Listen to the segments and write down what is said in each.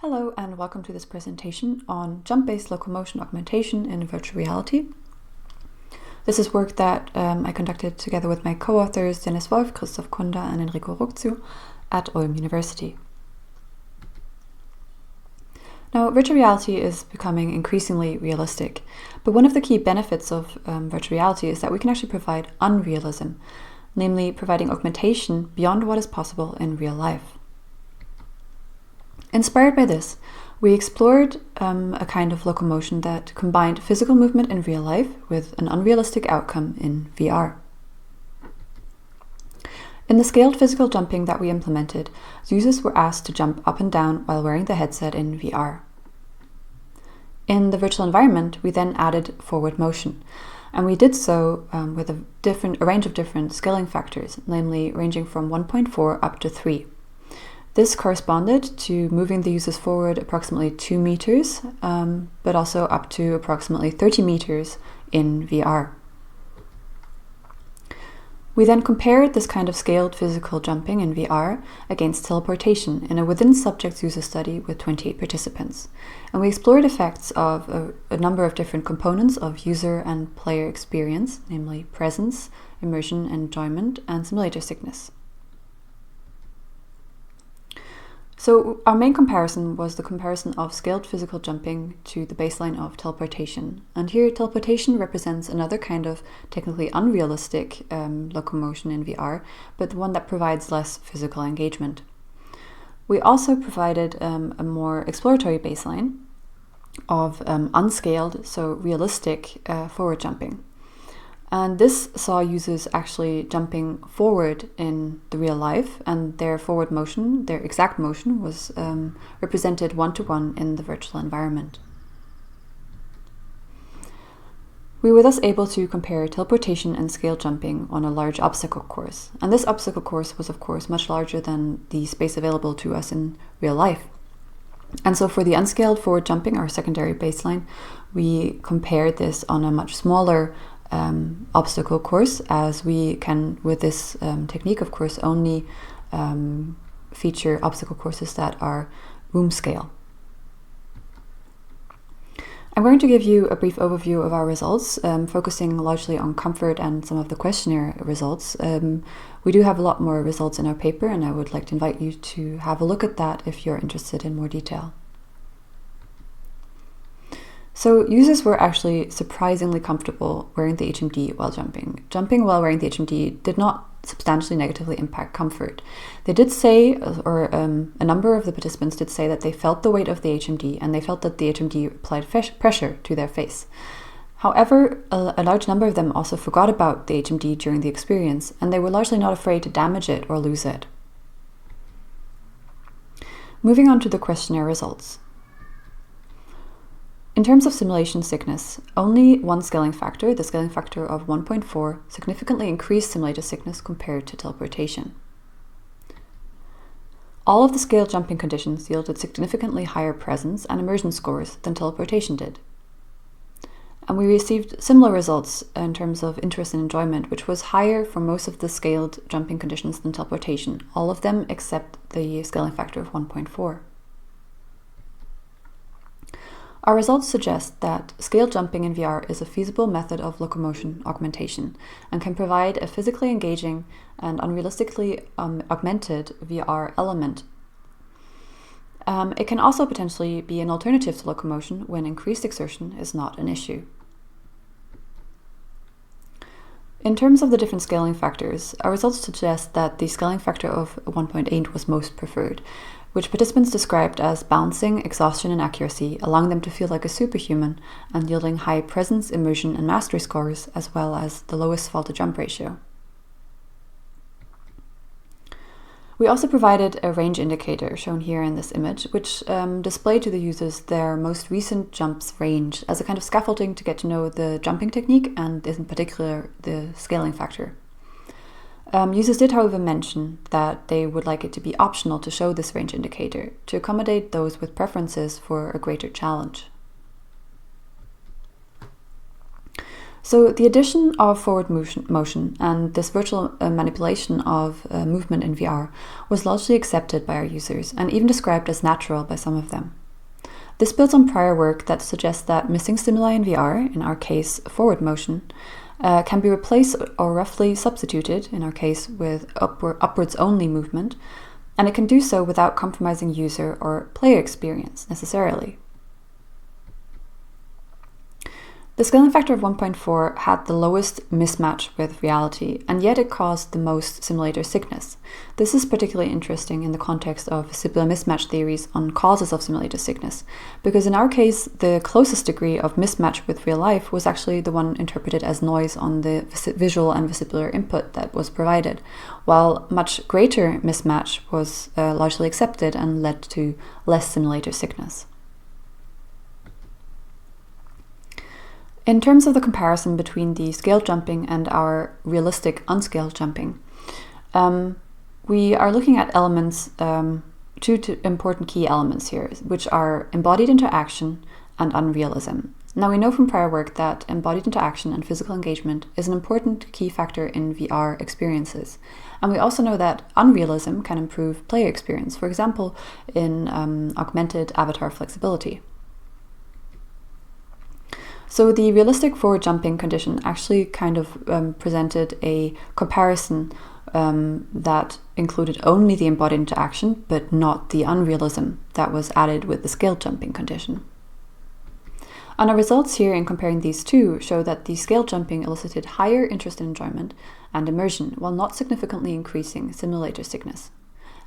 Hello and welcome to this presentation on jump-based locomotion augmentation in virtual reality. This is work that I conducted together with my co-authors Dennis Wolf, Christoph Kunder and Enrico Rukzio at Ulm University. Now, virtual reality is becoming increasingly realistic, but one of the key benefits of virtual reality is that we can actually provide unrealism, namely providing augmentation beyond what is possible in real life. Inspired by this, we explored a kind of locomotion that combined physical movement in real life with an unrealistic outcome in VR. In the scaled physical jumping that we implemented, users were asked to jump up and down while wearing the headset in VR. In the virtual environment, we then added forward motion, and we did so with a range of different scaling factors, namely ranging from 1.4 up to 3. This corresponded to moving the users forward approximately 2 meters, but also up to approximately 30 meters in VR. We then compared this kind of scaled physical jumping in VR against teleportation in a within-subject user study with 28 participants. And we explored effects of a number of different components of user and player experience, namely presence, immersion, enjoyment, and simulator sickness. So our main comparison was the comparison of scaled physical jumping to the baseline of teleportation. And here teleportation represents another kind of technically unrealistic locomotion in VR, but one that provides less physical engagement. We also provided a more exploratory baseline of unscaled, so realistic forward jumping. And this saw users actually jumping forward in the real life, and their forward motion, their exact motion, was represented one-to-one in the virtual environment. We were thus able to compare teleportation and scale jumping on a large obstacle course. And this obstacle course was, of course, much larger than the space available to us in real life. And so for the unscaled forward jumping, our secondary baseline, we compared this on a much smaller obstacle course, as we can, with this technique, of course, only feature obstacle courses that are room scale. I'm going to give you a brief overview of our results, focusing largely on comfort and some of the questionnaire results. We do have a lot more results in our paper, and I would like to invite you to have a look at that if you're interested in more detail. So users were actually surprisingly comfortable wearing the HMD while jumping. Jumping while wearing the HMD did not substantially negatively impact comfort. They did say, or a number of the participants did say, that they felt the weight of the HMD and they felt that the HMD applied pressure to their face. However, a large number of them also forgot about the HMD during the experience, and they were largely not afraid to damage it or lose it. Moving on to the questionnaire results. In terms of simulation sickness, only one scaling factor, the scaling factor of 1.4, significantly increased simulator sickness compared to teleportation. All of the scaled jumping conditions yielded significantly higher presence and immersion scores than teleportation did. And we received similar results in terms of interest and enjoyment, which was higher for most of the scaled jumping conditions than teleportation, all of them except the scaling factor of 1.4. Our results suggest that scale jumping in VR is a feasible method of locomotion augmentation and can provide a physically engaging and unrealistically augmented VR element. It can also potentially be an alternative to locomotion when increased exertion is not an issue. In terms of the different scaling factors, our results suggest that the scaling factor of 1.8 was most preferred, which participants described as balancing exhaustion and accuracy, allowing them to feel like a superhuman and yielding high presence, immersion, and mastery scores, as well as the lowest fall-to-jump ratio. We also provided a range indicator, shown here in this image, which displayed to the users their most recent jumps range as a kind of scaffolding to get to know the jumping technique and, in particular, the scaling factor. Users did, however, mention that they would like it to be optional to show this range indicator to accommodate those with preferences for a greater challenge. So the addition of forward motion and this virtual manipulation of movement in VR was largely accepted by our users and even described as natural by some of them. This builds on prior work that suggests that missing stimuli in VR, in our case forward motion, can be replaced or roughly substituted, in our case with upwards only movement, and it can do so without compromising user or player experience necessarily. The scaling factor of 1.4 had the lowest mismatch with reality, and yet it caused the most simulator sickness. This is particularly interesting in the context of vestibular mismatch theories on causes of simulator sickness, because in our case, the closest degree of mismatch with real life was actually the one interpreted as noise on the visual and vestibular input that was provided, while much greater mismatch was largely accepted and led to less simulator sickness. In terms of the comparison between the scaled jumping and our realistic unscaled jumping, we are looking at elements, two important key elements here, which are embodied interaction and unrealism. Now, we know from prior work that embodied interaction and physical engagement is an important key factor in VR experiences. And we also know that unrealism can improve player experience, for example, in augmented avatar flexibility. So the realistic forward jumping condition actually kind of presented a comparison that included only the embodied interaction, but not the unrealism that was added with the scaled jumping condition. And our results here in comparing these two show that the scaled jumping elicited higher interest and enjoyment and immersion, while not significantly increasing simulator sickness.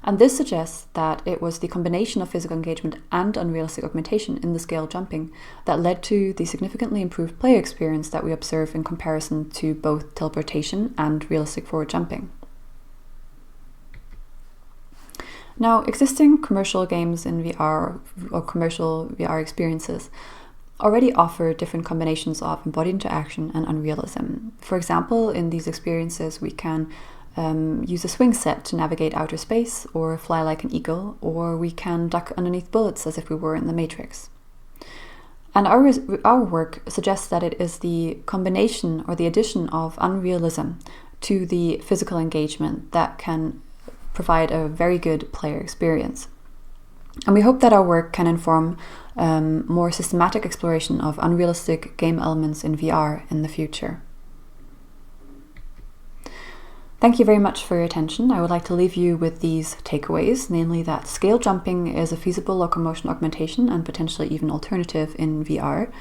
And this suggests that it was the combination of physical engagement and unrealistic augmentation in the scale jumping that led to the significantly improved player experience that we observe in comparison to both teleportation and realistic forward jumping. Now, existing commercial games in VR or commercial VR experiences already offer different combinations of embodied interaction and unrealism. For example, in these experiences, we can use a swing set to navigate outer space, or fly like an eagle, or we can duck underneath bullets as if we were in the Matrix. And our work suggests that it is the combination or the addition of unrealism to the physical engagement that can provide a very good player experience. And we hope that our work can inform more systematic exploration of unrealistic game elements in VR in the future. Thank you very much for your attention. I would like to leave you with these takeaways, namely that scale jumping is a feasible locomotion augmentation and potentially even alternative in VR,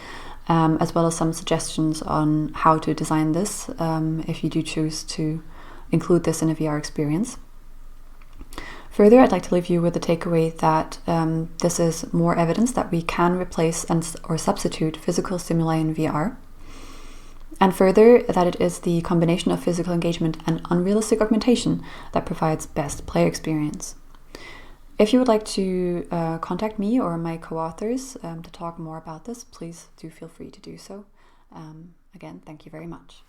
as well as some suggestions on how to design this if you do choose to include this in a VR experience. Further, I'd like to leave you with the takeaway that this is more evidence that we can replace or substitute physical stimuli in VR. And further, that it is the combination of physical engagement and unrealistic augmentation that provides best player experience. If you would like to contact me or my co-authors to talk more about this, please do feel free to do so. Again, thank you very much.